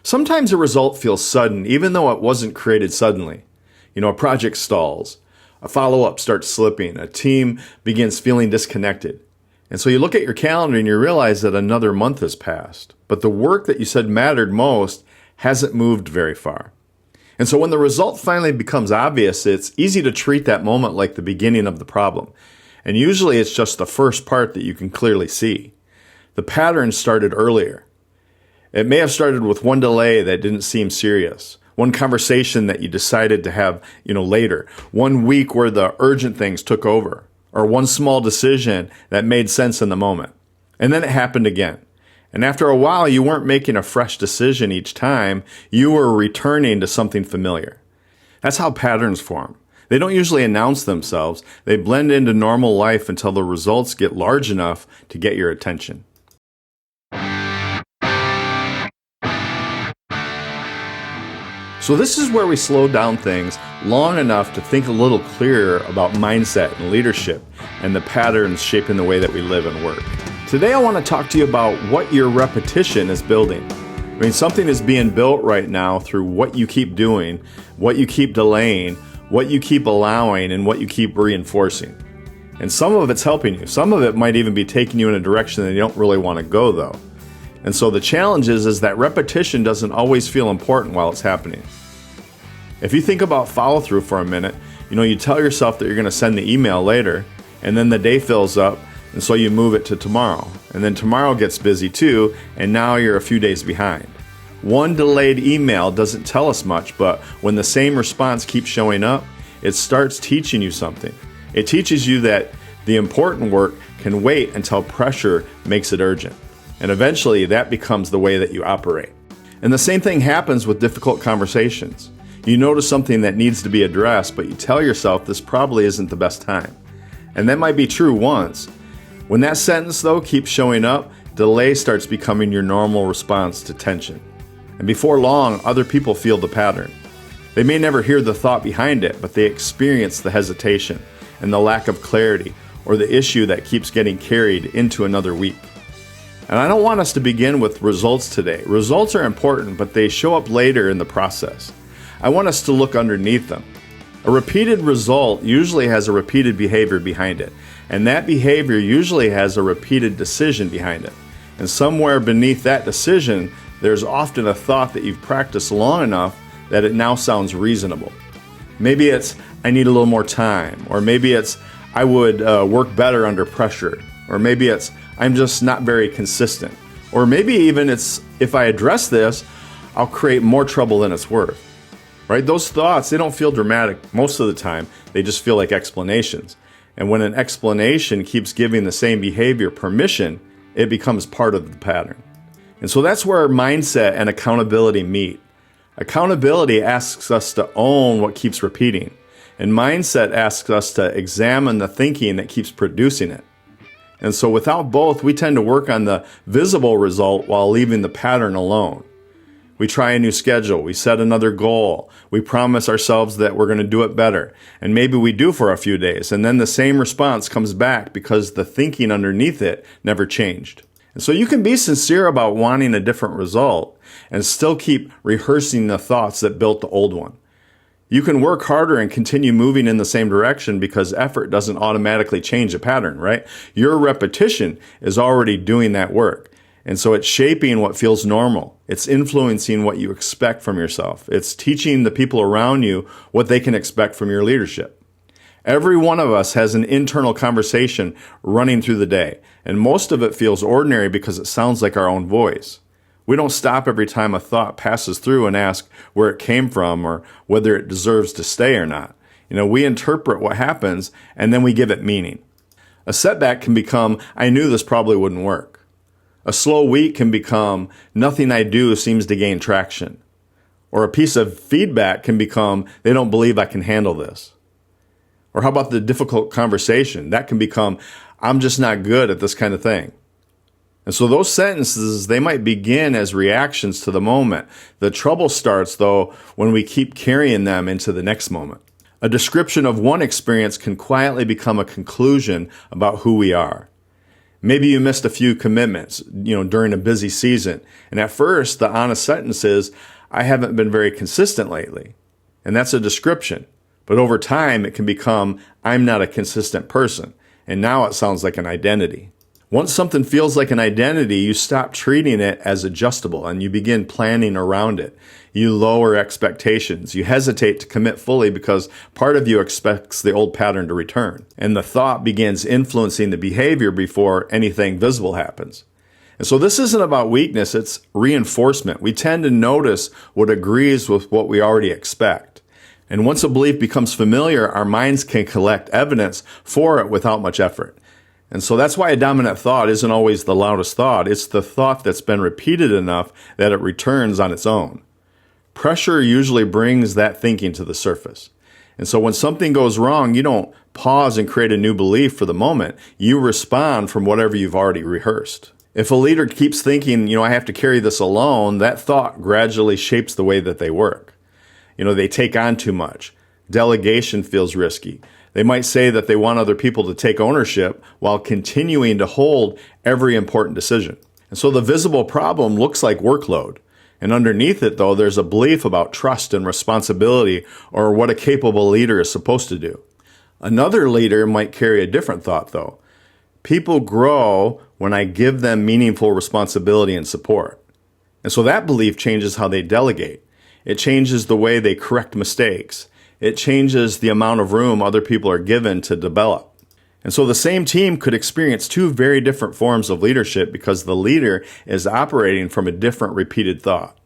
Sometimes a result feels sudden, even though it wasn't created suddenly. A project stalls, a follow-up starts slipping, a team begins feeling disconnected. And so you look at your calendar and you realize that another month has passed, but the work that you said mattered most hasn't moved very far. And so when the result finally becomes obvious, it's easy to treat that moment like the beginning of the problem. And usually it's just the first part that you can clearly see. The pattern started earlier. It may have started with one delay that didn't seem serious, one conversation that you decided to have, later, one week where the urgent things took over, or one small decision that made sense in the moment. And then it happened again. And after a while, you weren't making a fresh decision each time. You were returning to something familiar. That's how patterns form. They don't usually announce themselves. They blend into normal life until the results get large enough to get your attention. So this is where we slow down things long enough to think a little clearer about mindset and leadership and the patterns shaping the way that we live and work. Today I want to talk to you about what your repetition is building. Something is being built right now through what you keep doing, what you keep delaying, what you keep allowing, and what you keep reinforcing. And some of it's helping you. Some of it might even be taking you in a direction that you don't really want to go, though. And so the challenge is that repetition doesn't always feel important while it's happening. If you think about follow-through for a minute, you tell yourself that you're going to send the email later, and then the day fills up, and so you move it to tomorrow. And then tomorrow gets busy too, and now you're a few days behind. One delayed email doesn't tell us much, but when the same response keeps showing up, it starts teaching you something. It teaches you that the important work can wait until pressure makes it urgent. And eventually that becomes the way that you operate. And the same thing happens with difficult conversations. You notice something that needs to be addressed, but you tell yourself this probably isn't the best time. And that might be true once. When that sentence, though, keeps showing up, delay starts becoming your normal response to tension. And before long, other people feel the pattern. They may never hear the thought behind it, but they experience the hesitation and the lack of clarity or the issue that keeps getting carried into another week. And I don't want us to begin with results today. Results are important, but they show up later in the process. I want us to look underneath them. A repeated result usually has a repeated behavior behind it, and that behavior usually has a repeated decision behind it. And somewhere beneath that decision, there's often a thought that you've practiced long enough that it now sounds reasonable. Maybe it's, I need a little more time, or maybe it's, I would work better under pressure, or maybe it's, I'm just not very consistent. Or maybe even it's, if I address this, I'll create more trouble than it's worth. Right? Those thoughts, they don't feel dramatic most of the time. They just feel like explanations. And when an explanation keeps giving the same behavior permission, it becomes part of the pattern. And so that's where mindset and accountability meet. Accountability asks us to own what keeps repeating. And mindset asks us to examine the thinking that keeps producing it. And so without both, we tend to work on the visible result while leaving the pattern alone. We try a new schedule, we set another goal, we promise ourselves that we're going to do it better, and maybe we do for a few days, and then the same response comes back because the thinking underneath it never changed. And so you can be sincere about wanting a different result and still keep rehearsing the thoughts that built the old one. You can work harder and continue moving in the same direction because effort doesn't automatically change a pattern, right? Your repetition is already doing that work. And so it's shaping what feels normal. It's influencing what you expect from yourself. It's teaching the people around you what they can expect from your leadership. Every one of us has an internal conversation running through the day, and most of it feels ordinary because it sounds like our own voice. We don't stop every time a thought passes through and ask where it came from or whether it deserves to stay or not. We interpret what happens and then we give it meaning. A setback can become, I knew this probably wouldn't work. A slow week can become, nothing I do seems to gain traction. Or a piece of feedback can become, they don't believe I can handle this. Or how about the difficult conversation? That can become, I'm just not good at this kind of thing. And so those sentences, they might begin as reactions to the moment. The trouble starts, though, when we keep carrying them into the next moment. A description of one experience can quietly become a conclusion about who we are. Maybe you missed a few commitments, during a busy season. And at first, the honest sentence is, I haven't been very consistent lately. And that's a description. But over time, it can become, I'm not a consistent person. And now it sounds like an identity. Once something feels like an identity, you stop treating it as adjustable and you begin planning around it. You lower expectations. You hesitate to commit fully because part of you expects the old pattern to return. And the thought begins influencing the behavior before anything visible happens. And so this isn't about weakness, it's reinforcement. We tend to notice what agrees with what we already expect. And once a belief becomes familiar, our minds can collect evidence for it without much effort. And so that's why a dominant thought isn't always the loudest thought. It's the thought that's been repeated enough that it returns on its own. Pressure usually brings that thinking to the surface. And so when something goes wrong, you don't pause and create a new belief for the moment. You respond from whatever you've already rehearsed. If a leader keeps thinking, I have to carry this alone, that thought gradually shapes the way that they work. They take on too much. Delegation feels risky. They might say that they want other people to take ownership while continuing to hold every important decision. And so the visible problem looks like workload. And underneath it, though, there's a belief about trust and responsibility or what a capable leader is supposed to do. Another leader might carry a different thought, though. People grow when I give them meaningful responsibility and support. And so that belief changes how they delegate. It changes the way they correct mistakes. It changes the amount of room other people are given to develop. And so the same team could experience two very different forms of leadership because the leader is operating from a different repeated thought.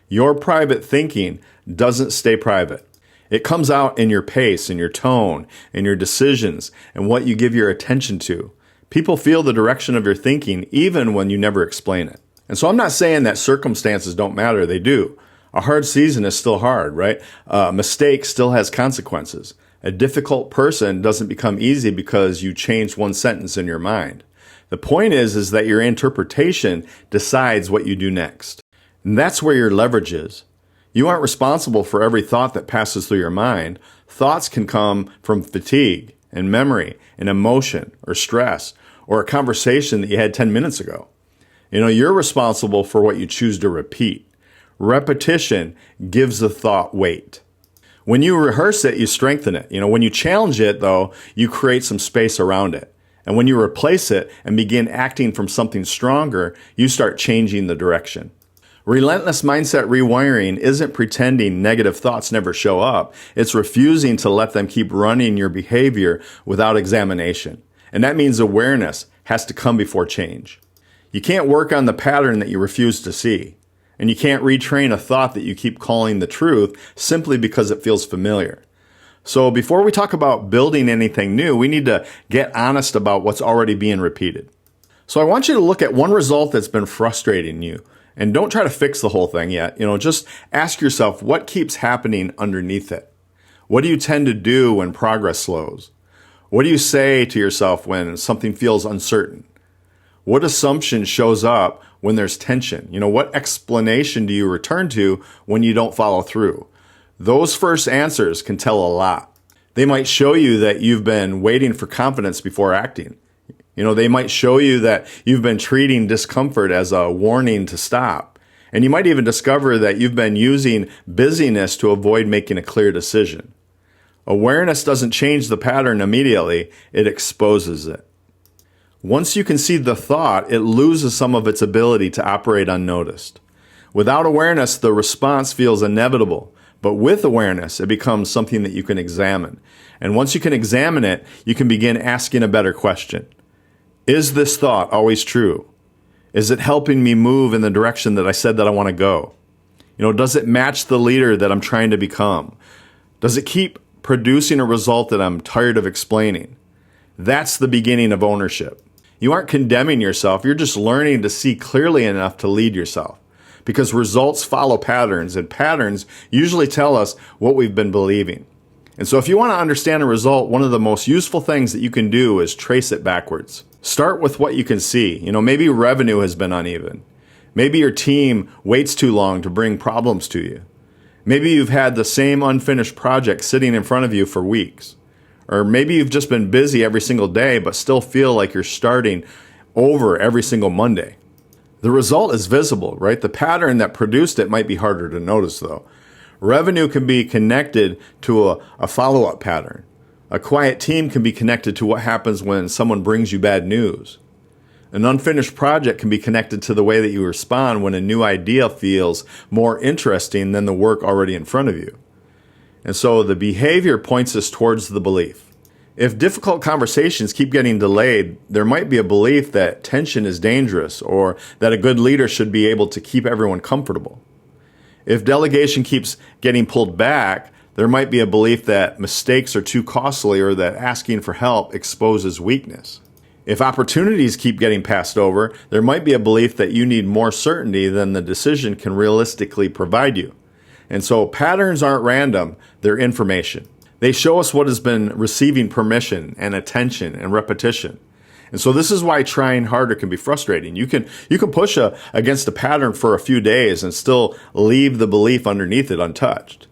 Your private thinking doesn't stay private. It comes out in your pace, in your tone, in your decisions, and what you give your attention to. People feel the direction of your thinking even when you never explain it. And so I'm not saying that circumstances don't matter. They do. A hard season is still hard, right? A mistake still has consequences. A difficult person doesn't become easy because you change one sentence in your mind. The point is that your interpretation decides what you do next. And that's where your leverage is. You aren't responsible for every thought that passes through your mind. Thoughts can come from fatigue and memory and emotion or stress or a conversation that you had 10 minutes ago. You're responsible for what you choose to repeat. Repetition gives the thought weight. When you rehearse it, you strengthen it. When you challenge it, though, you create some space around it. And when you replace it and begin acting from something stronger, you start changing the direction. Relentless mindset rewiring isn't pretending negative thoughts never show up. It's refusing to let them keep running your behavior without examination. And that means awareness has to come before change. You can't work on the pattern that you refuse to see. And you can't retrain a thought that you keep calling the truth simply because it feels familiar. So before we talk about building anything new, we need to get honest about what's already being repeated. So I want you to look at one result that's been frustrating you. And don't try to fix the whole thing yet. Just ask yourself what keeps happening underneath it. What do you tend to do when progress slows? What do you say to yourself when something feels uncertain? What assumption shows up when there's tension? What explanation do you return to when you don't follow through? Those first answers can tell a lot. They might show you that you've been waiting for confidence before acting. They might show you that you've been treating discomfort as a warning to stop. And you might even discover that you've been using busyness to avoid making a clear decision. Awareness doesn't change the pattern immediately, it exposes it. Once you can see the thought, it loses some of its ability to operate unnoticed. Without awareness, the response feels inevitable. But with awareness, it becomes something that you can examine. And once you can examine it, you can begin asking a better question. Is this thought always true? Is it helping me move in the direction that I said that I want to go? Does it match the leader that I'm trying to become? Does it keep producing a result that I'm tired of explaining? That's the beginning of ownership. You aren't condemning yourself. You're just learning to see clearly enough to lead yourself. Because results follow patterns, and patterns usually tell us what we've been believing. And so if you want to understand a result, one of the most useful things that you can do is trace it backwards. Start with what you can see. Maybe revenue has been uneven. Maybe your team waits too long to bring problems to you. Maybe you've had the same unfinished project sitting in front of you for weeks. Or maybe you've just been busy every single day but still feel like you're starting over every single Monday. The result is visible, right? The pattern that produced it might be harder to notice, though. Revenue can be connected to a follow-up pattern. A quiet team can be connected to what happens when someone brings you bad news. An unfinished project can be connected to the way that you respond when a new idea feels more interesting than the work already in front of you. And so the behavior points us towards the belief. If difficult conversations keep getting delayed, there might be a belief that tension is dangerous or that a good leader should be able to keep everyone comfortable. If delegation keeps getting pulled back, there might be a belief that mistakes are too costly or that asking for help exposes weakness. If opportunities keep getting passed over, there might be a belief that you need more certainty than the decision can realistically provide you. And so patterns aren't random, they're information. They show us what has been receiving permission and attention and repetition. And so this is why trying harder can be frustrating. You can push against a pattern for a few days and still leave the belief underneath it untouched.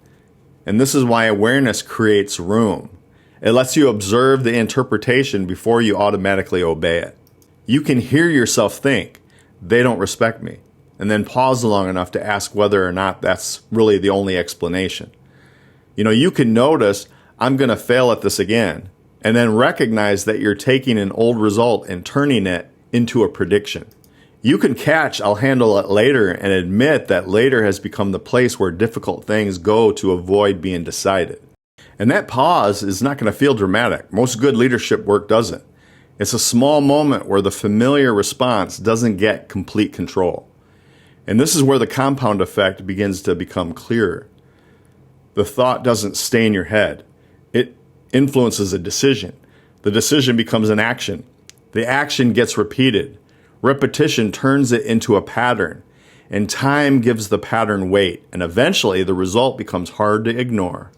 And this is why awareness creates room. It lets you observe the interpretation before you automatically obey it. You can hear yourself think, they don't respect me, and then pause long enough to ask whether or not that's really the only explanation. You can notice, I'm going to fail at this again, and then recognize that you're taking an old result and turning it into a prediction. You can catch, I'll handle it later, and admit that later has become the place where difficult things go to avoid being decided. And that pause is not going to feel dramatic. Most good leadership work doesn't. It's a small moment where the familiar response doesn't get complete control. And this is where the compound effect begins to become clearer. The thought doesn't stay in your head. It influences a decision. The decision becomes an action. The action gets repeated. Repetition turns it into a pattern. And time gives the pattern weight. And eventually the result becomes hard to ignore.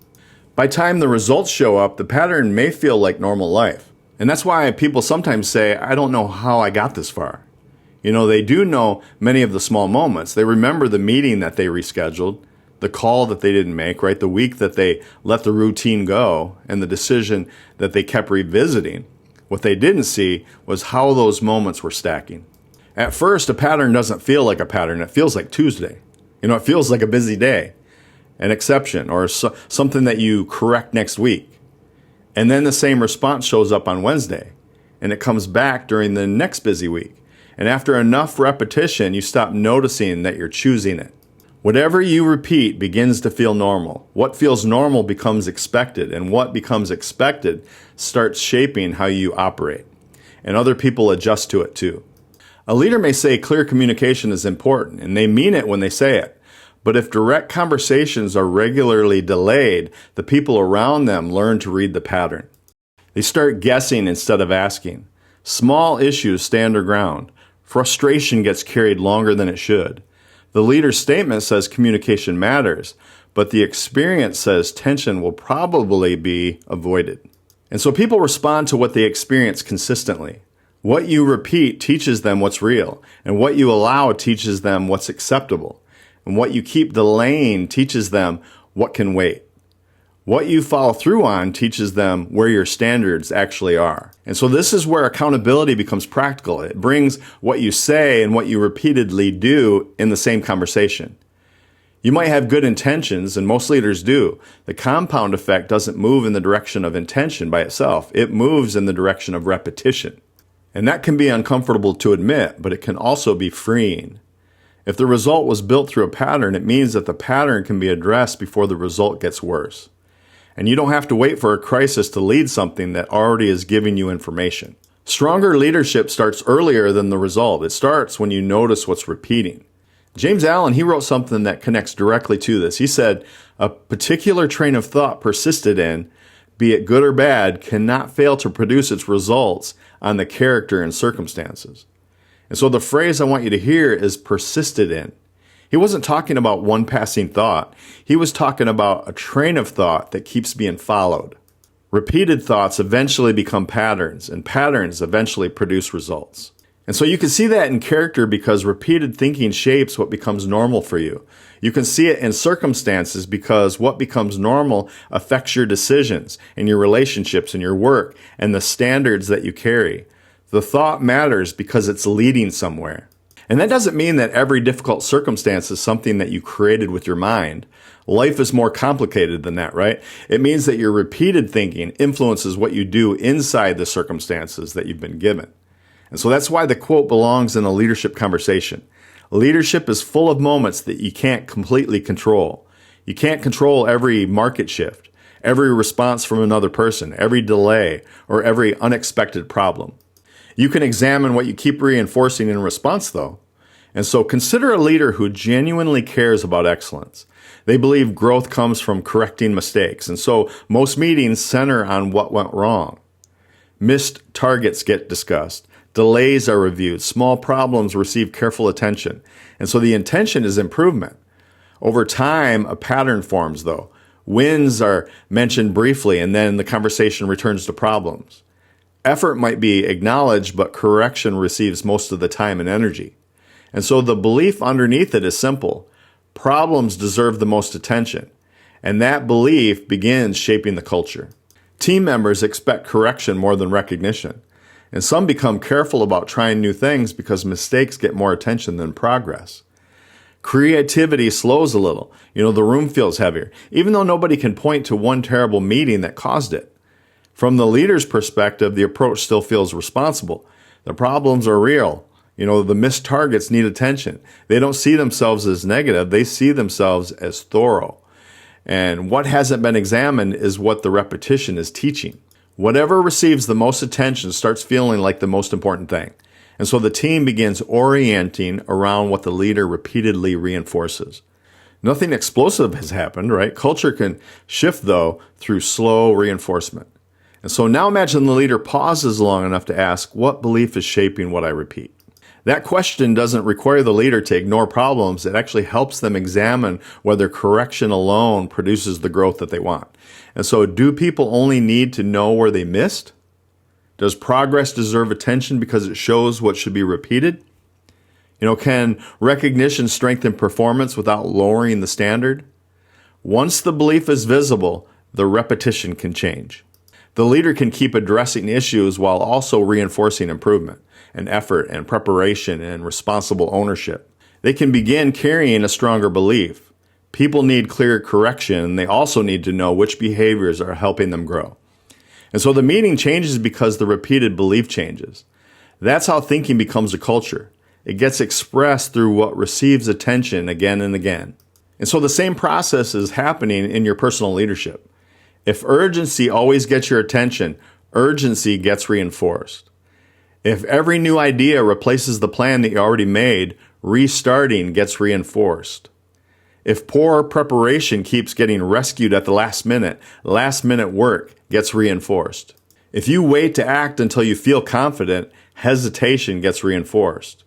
By the time the results show up, the pattern may feel like normal life. And that's why people sometimes say, I don't know how I got this far. They do know many of the small moments. They remember the meeting that they rescheduled, the call that they didn't make, right? The week that they let the routine go, and the decision that they kept revisiting. What they didn't see was how those moments were stacking. At first, a pattern doesn't feel like a pattern. It feels like Tuesday. It feels like a busy day. An exception, or something that you correct next week. And then the same response shows up on Wednesday, and it comes back during the next busy week. And after enough repetition, you stop noticing that you're choosing it. Whatever you repeat begins to feel normal. What feels normal becomes expected, and what becomes expected starts shaping how you operate. And other people adjust to it too. A leader may say clear communication is important, and they mean it when they say it. But if direct conversations are regularly delayed, the people around them learn to read the pattern. They start guessing instead of asking. Small issues stay underground. Frustration gets carried longer than it should. The leader's statement says communication matters, but the experience says tension will probably be avoided. And so people respond to what they experience consistently. What you repeat teaches them what's real, and what you allow teaches them what's acceptable. And what you keep delaying teaches them what can wait. What you follow through on teaches them where your standards actually are. And so this is where accountability becomes practical. It brings what you say and what you repeatedly do in the same conversation. You might have good intentions, and most leaders do. The compound effect doesn't move in the direction of intention by itself. It moves in the direction of repetition. And that can be uncomfortable to admit, but it can also be freeing. If the result was built through a pattern, it means that the pattern can be addressed before the result gets worse. And you don't have to wait for a crisis to lead something that already is giving you information. Stronger leadership starts earlier than the result. It starts when you notice what's repeating. James Allen, he wrote something that connects directly to this. He said, a particular train of thought persisted in, be it good or bad, cannot fail to produce its results on the character and circumstances. And so the phrase I want you to hear is persisted in. He wasn't talking about one passing thought. He was talking about a train of thought that keeps being followed. Repeated thoughts eventually become patterns, and patterns eventually produce results. And so you can see that in character because repeated thinking shapes what becomes normal for you. You can see it in circumstances because what becomes normal affects your decisions and your relationships and your work and the standards that you carry. The thought matters because it's leading somewhere. And that doesn't mean that every difficult circumstance is something that you created with your mind. Life is more complicated than that, right? It means that your repeated thinking influences what you do inside the circumstances that you've been given. And so that's why the quote belongs in a leadership conversation. Leadership is full of moments that you can't completely control. You can't control every market shift, every response from another person, every delay, or every unexpected problem. You can examine what you keep reinforcing in response, though. And so consider a leader who genuinely cares about excellence. They believe growth comes from correcting mistakes, and so most meetings center on what went wrong. Missed targets get discussed. Delays are reviewed. Small problems receive careful attention. And so the intention is improvement. Over time, a pattern forms, though. Wins are mentioned briefly, and then the conversation returns to problems. Effort might be acknowledged, but correction receives most of the time and energy. And so the belief underneath it is simple. Problems deserve the most attention. And that belief begins shaping the culture. Team members expect correction more than recognition. And some become careful about trying new things because mistakes get more attention than progress. Creativity slows a little. The room feels heavier, even though nobody can point to one terrible meeting that caused it. From the leader's perspective, the approach still feels responsible. The problems are real. The missed targets need attention. They don't see themselves as negative. They see themselves as thorough. And what hasn't been examined is what the repetition is teaching. Whatever receives the most attention starts feeling like the most important thing. And so the team begins orienting around what the leader repeatedly reinforces. Nothing explosive has happened, right? Culture can shift, though, through slow reinforcement. And so now imagine the leader pauses long enough to ask, what belief is shaping what I repeat? That question doesn't require the leader to ignore problems. It actually helps them examine whether correction alone produces the growth that they want. And so do people only need to know where they missed? Does progress deserve attention because it shows what should be repeated? Can recognition strengthen performance without lowering the standard? Once the belief is visible, the repetition can change. The leader can keep addressing issues while also reinforcing improvement and effort and preparation and responsible ownership. They can begin carrying a stronger belief. People need clear correction, and they also need to know which behaviors are helping them grow. And so the meeting changes because the repeated belief changes. That's how thinking becomes a culture. It gets expressed through what receives attention again and again. And so the same process is happening in your personal leadership. If urgency always gets your attention, urgency gets reinforced. If every new idea replaces the plan that you already made, restarting gets reinforced. If poor preparation keeps getting rescued at the last minute work gets reinforced. If you wait to act until you feel confident, hesitation gets reinforced.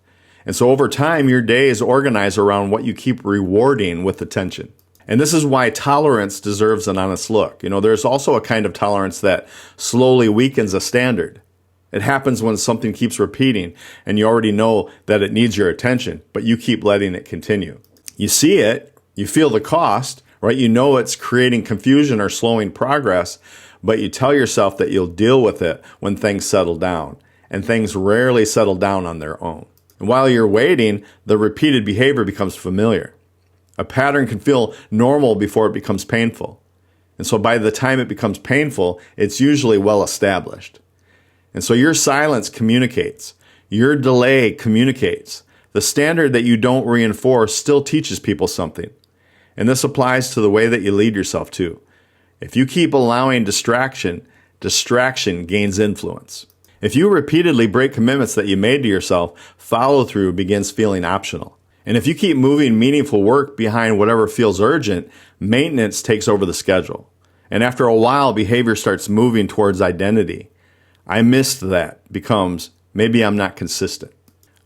And so over time, your day is organized around what you keep rewarding with attention. And this is why tolerance deserves an honest look. There's also a kind of tolerance that slowly weakens a standard. It happens when something keeps repeating and you already know that it needs your attention, but you keep letting it continue. You see it, you feel the cost, right? You know it's creating confusion or slowing progress, but you tell yourself that you'll deal with it when things settle down. And things rarely settle down on their own. And while you're waiting, the repeated behavior becomes familiar. A pattern can feel normal before it becomes painful. And so by the time it becomes painful, it's usually well established. And so your silence communicates. Your delay communicates. The standard that you don't reinforce still teaches people something. And this applies to the way that you lead yourself too. If you keep allowing distraction gains influence. If you repeatedly break commitments that you made to yourself, follow-through begins feeling optional. And if you keep moving meaningful work behind whatever feels urgent, maintenance takes over the schedule. And after a while, behavior starts moving towards identity. I missed that becomes, maybe I'm not consistent.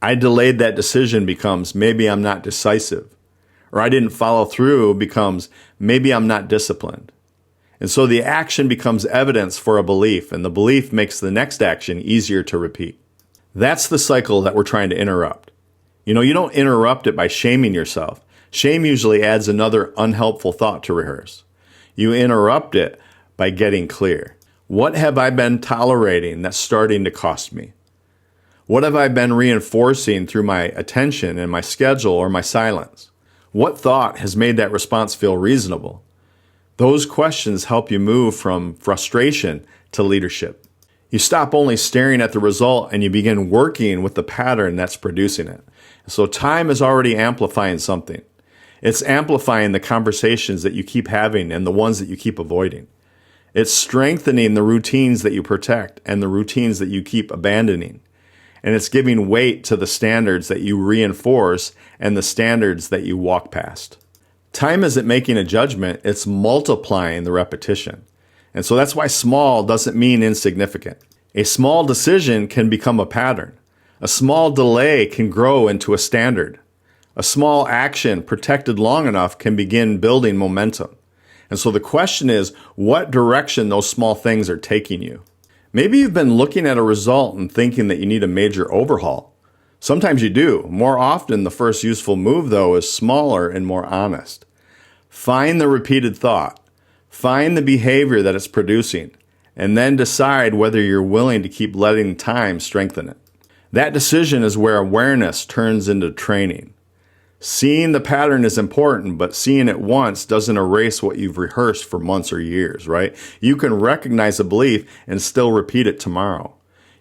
I delayed that decision becomes, maybe I'm not decisive. Or I didn't follow through becomes, maybe I'm not disciplined. And so the action becomes evidence for a belief, and the belief makes the next action easier to repeat. That's the cycle that we're trying to interrupt. You don't interrupt it by shaming yourself. Shame usually adds another unhelpful thought to rehearse. You interrupt it by getting clear. What have I been tolerating that's starting to cost me? What have I been reinforcing through my attention and my schedule or my silence? What thought has made that response feel reasonable? Those questions help you move from frustration to leadership. You stop only staring at the result and you begin working with the pattern that's producing it. So time is already amplifying something. It's amplifying the conversations that you keep having and the ones that you keep avoiding. It's strengthening the routines that you protect and the routines that you keep abandoning. And it's giving weight to the standards that you reinforce and the standards that you walk past. Time isn't making a judgment, it's multiplying the repetition. And so that's why small doesn't mean insignificant. A small decision can become a pattern. A small delay can grow into a standard. A small action protected long enough can begin building momentum. And so the question is, what direction those small things are taking you? Maybe you've been looking at a result and thinking that you need a major overhaul. Sometimes you do. More often, the first useful move, though, is smaller and more honest. Find the repeated thought. Find the behavior that it's producing, and then decide whether you're willing to keep letting time strengthen it. That decision is where awareness turns into training. Seeing the pattern is important, but seeing it once doesn't erase what you've rehearsed for months or years, right? You can recognize a belief and still repeat it tomorrow.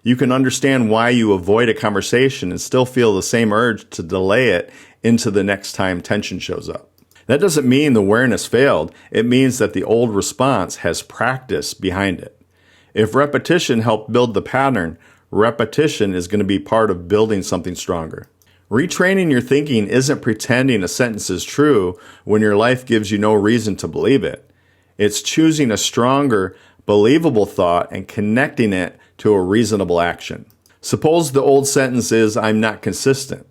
You can understand why you avoid a conversation and still feel the same urge to delay it into the next time tension shows up. That doesn't mean the awareness failed. It means that the old response has practice behind it. If repetition helped build the pattern, repetition is going to be part of building something stronger. Retraining your thinking isn't pretending a sentence is true when your life gives you no reason to believe it. It's choosing a stronger, believable thought and connecting it to a reasonable action. Suppose the old sentence is, I'm not consistent.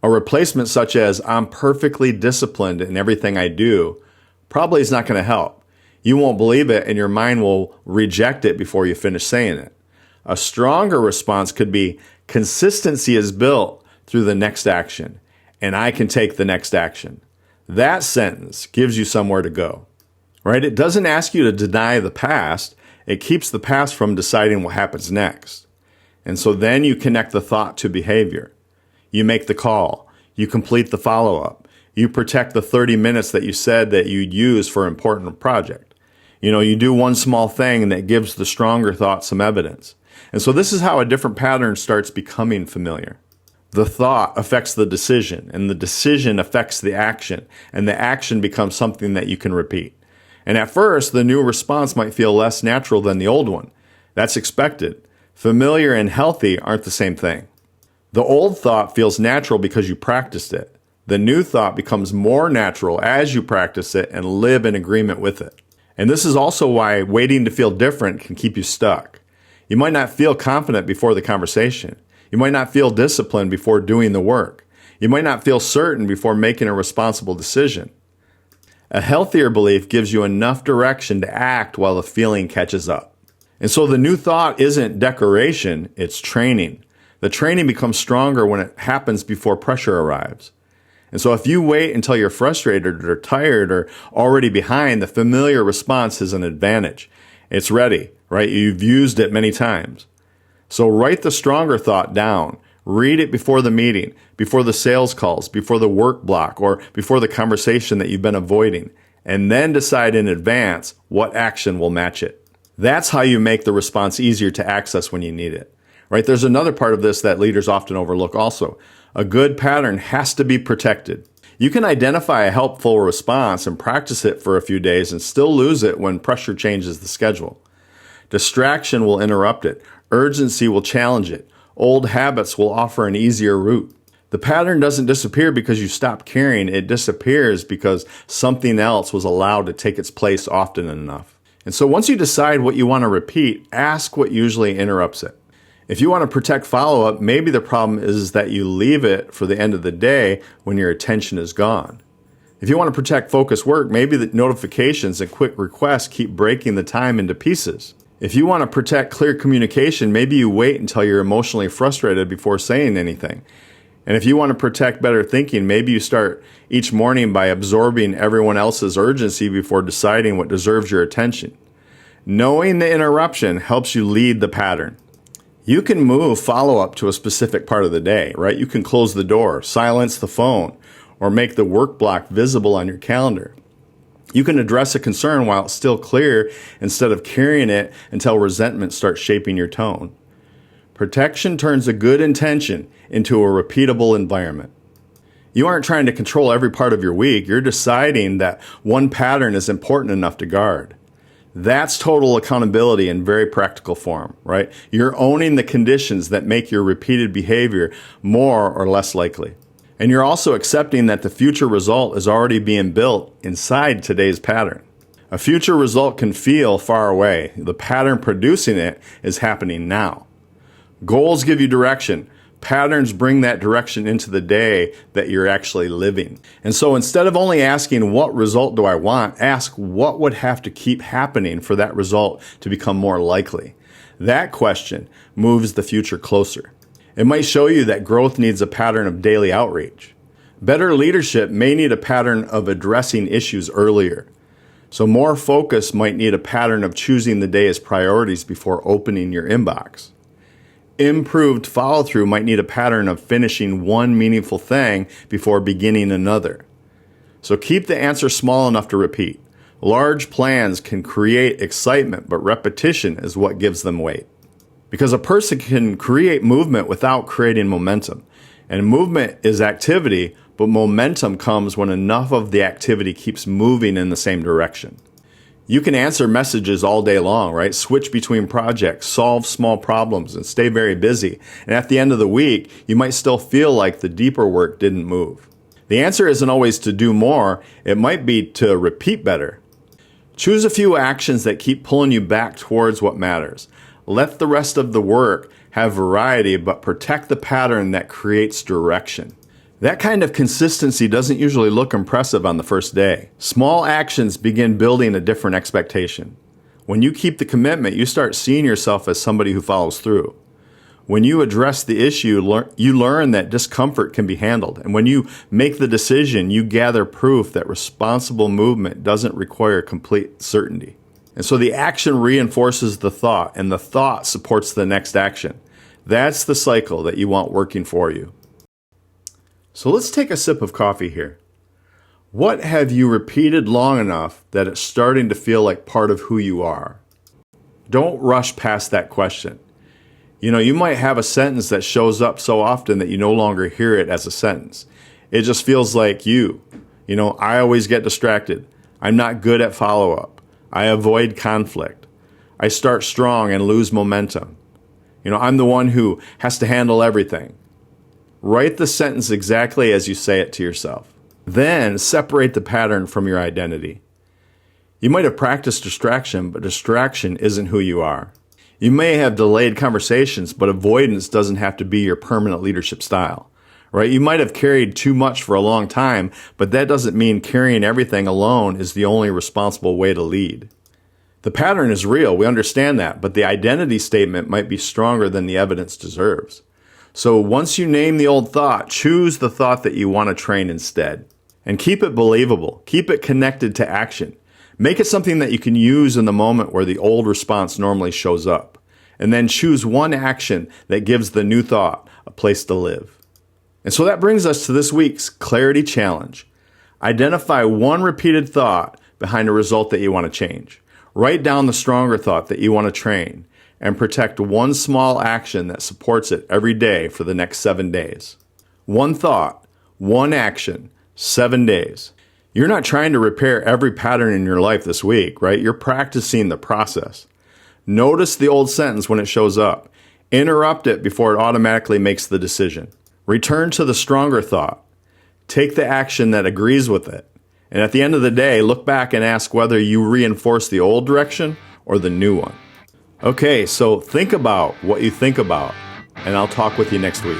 A replacement such as, I'm perfectly disciplined in everything I do, probably is not going to help. You won't believe it and your mind will reject it before you finish saying it. A stronger response could be, consistency is built through the next action, and I can take the next action. That sentence gives you somewhere to go, right? It doesn't ask you to deny the past. It keeps the past from deciding what happens next. And so then you connect the thought to behavior. You make the call. You complete the follow-up. You protect the 30 minutes that you said that you'd use for an important project. You do one small thing that gives the stronger thought some evidence. And so this is how a different pattern starts becoming familiar. The thought affects the decision, and the decision affects the action, and the action becomes something that you can repeat. And at first, the new response might feel less natural than the old one. That's expected. Familiar and healthy aren't the same thing. The old thought feels natural because you practiced it. The new thought becomes more natural as you practice it and live in agreement with it. And this is also why waiting to feel different can keep you stuck. You might not feel confident before the conversation. You might not feel disciplined before doing the work. You might not feel certain before making a responsible decision. A healthier belief gives you enough direction to act while the feeling catches up. And so the new thought isn't decoration, it's training. The training becomes stronger when it happens before pressure arrives. And so if you wait until you're frustrated or tired or already behind, the familiar response is an advantage. It's ready, right? You've used it many times. So write the stronger thought down. Read it before the meeting, before the sales calls, before the work block, or before the conversation that you've been avoiding. And then decide in advance what action will match it. That's how you make the response easier to access when you need it. Right? There's another part of this that leaders often overlook also. A good pattern has to be protected. You can identify a helpful response and practice it for a few days and still lose it when pressure changes the schedule. Distraction will interrupt it. Urgency will challenge it. Old habits will offer an easier route. The pattern doesn't disappear because you stop caring. It disappears because something else was allowed to take its place often enough. And so once you decide what you want to repeat, ask what usually interrupts it. If you want to protect follow-up, maybe the problem is that you leave it for the end of the day when your attention is gone. If you want to protect focused work, maybe the notifications and quick requests keep breaking the time into pieces. If you want to protect clear communication, maybe you wait until you're emotionally frustrated before saying anything. And if you want to protect better thinking, maybe you start each morning by absorbing everyone else's urgency before deciding what deserves your attention. Knowing the interruption helps you lead the pattern. You can move follow-up to a specific part of the day, right? You can close the door, silence the phone, or make the work block visible on your calendar. You can address a concern while it's still clear instead of carrying it until resentment starts shaping your tone. Protection turns a good intention into a repeatable environment. You aren't trying to control every part of your week. You're deciding that one pattern is important enough to guard. That's total accountability in very practical form, right? You're owning the conditions that make your repeated behavior more or less likely. And you're also accepting that the future result is already being built inside today's pattern. A future result can feel far away. The pattern producing it is happening now. Goals give you direction. Patterns bring that direction into the day that you're actually living. And so instead of only asking, what result do I want? Ask, what would have to keep happening for that result to become more likely? That question moves the future closer. It might show you that growth needs a pattern of daily outreach. Better leadership may need a pattern of addressing issues earlier. So more focus might need a pattern of choosing the day as priorities before opening your inbox. Improved follow-through might need a pattern of finishing one meaningful thing before beginning another. So keep the answer small enough to repeat. Large plans can create excitement, but repetition is what gives them weight. Because a person can create movement without creating momentum. And movement is activity, but momentum comes when enough of the activity keeps moving in the same direction. You can answer messages all day long, right? Switch between projects, solve small problems, and stay very busy. And at the end of the week, you might still feel like the deeper work didn't move. The answer isn't always to do more. It might be to repeat better. Choose a few actions that keep pulling you back towards what matters. Let the rest of the work have variety, but protect the pattern that creates direction. That kind of consistency doesn't usually look impressive on the first day. Small actions begin building a different expectation. When you keep the commitment, you start seeing yourself as somebody who follows through. When you address the issue, you learn that discomfort can be handled. And when you make the decision, you gather proof that responsible movement doesn't require complete certainty. And so the action reinforces the thought, and the thought supports the next action. That's the cycle that you want working for you. So let's take a sip of coffee here. What have you repeated long enough that it's starting to feel like part of who you are? Don't rush past that question. You might have a sentence that shows up so often that you no longer hear it as a sentence. It just feels like you. I always get distracted. I'm not good at follow-up. I avoid conflict. I start strong and lose momentum. I'm the one who has to handle everything. Write the sentence exactly as you say it to yourself. Then separate the pattern from your identity. You might have practiced distraction, but distraction isn't who you are. You may have delayed conversations, but avoidance doesn't have to be your permanent leadership style, right? You might have carried too much for a long time, but that doesn't mean carrying everything alone is the only responsible way to lead. The pattern is real, we understand that, but the identity statement might be stronger than the evidence deserves. So once you name the old thought, choose the thought that you want to train instead. And keep it believable. Keep it connected to action. Make it something that you can use in the moment where the old response normally shows up. And then choose one action that gives the new thought a place to live. And so that brings us to this week's Clarity Challenge. Identify one repeated thought behind a result that you want to change. Write down the stronger thought that you want to train. And protect one small action that supports it every day for the next 7 days. One thought, one action, 7 days. You're not trying to repair every pattern in your life this week, right? You're practicing the process. Notice the old sentence when it shows up. Interrupt it before it automatically makes the decision. Return to the stronger thought. Take the action that agrees with it. And at the end of the day, look back and ask whether you reinforce the old direction or the new one. Okay, so think about what you think about, and I'll talk with you next week.